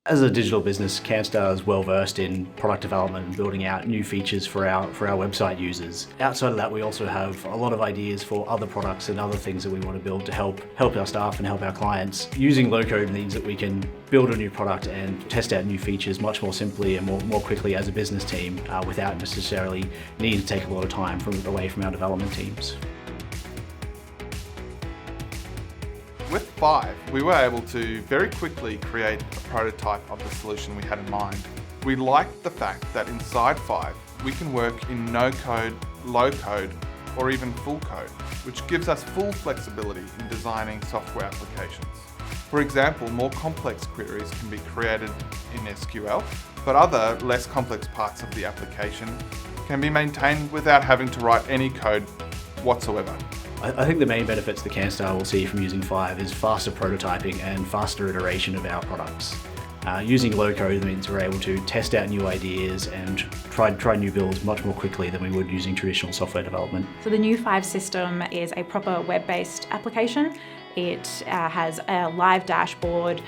As a digital business, Canstar is well versed in product development and building out new features for our website users. Outside of that, we also have a lot of ideas for other products and other things that we want to build to help our staff and help our clients. Using low code means that we can build a new product and test out new features much more simply and more quickly as a business team without necessarily needing to take a lot of time away from our development teams. With 5, we were able to very quickly create a prototype of the solution we had in mind. We liked the fact that inside 5, we can work in no code, low code, or even full code, which gives us full flexibility in designing software applications. For example, more complex queries can be created in SQL, but other less complex parts of the application can be maintained without having to write any code whatsoever. I think the main benefits that Canstar will see from using 5 is faster prototyping and faster iteration of our products. Using low code means we're able to test out new ideas and try new builds much more quickly than we would using traditional software development. So the new 5 system is a proper web-based application. It has a live dashboard,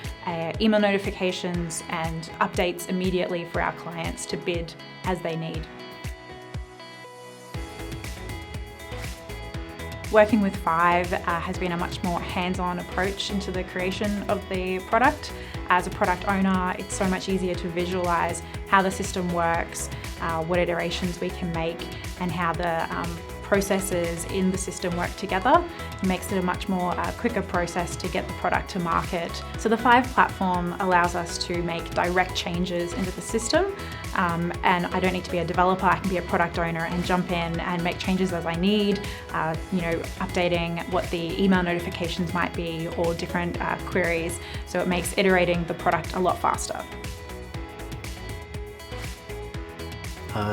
email notifications and updates immediately for our clients to bid as they need. Working with 5 has been a much more hands-on approach into the creation of the product. As a product owner, it's so much easier to visualize how the system works, what iterations we can make, and how the processes in the system work together. It makes it a much more quicker process to get the product to market. So the 5 platform allows us to make direct changes into the system, and I don't need to be a developer, I can be a product owner and jump in and make changes as I need, updating what the email notifications might be or different queries. So it makes iterating the product a lot faster.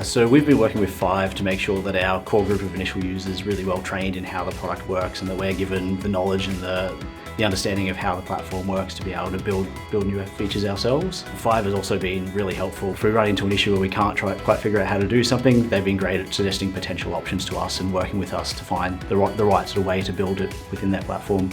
So we've been working with 5 to make sure that our core group of initial users is really well trained in how the product works and that we're given the knowledge and the understanding of how the platform works to be able to build new features ourselves. 5 has also been really helpful. If we run into an issue where we can't quite figure out how to do something, they've been great at suggesting potential options to us and working with us to find the right sort of way to build it within that platform.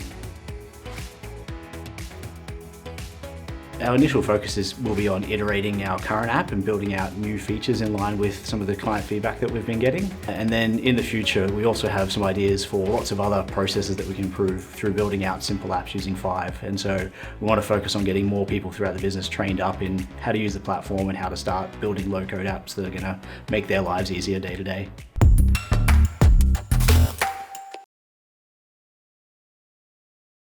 Our initial focus will be on iterating our current app and building out new features in line with some of the client feedback that we've been getting. And then in the future, we also have some ideas for lots of other processes that we can improve through building out simple apps using 5. And so we want to focus on getting more people throughout the business trained up in how to use the platform and how to start building low-code apps that are going to make their lives easier day to day.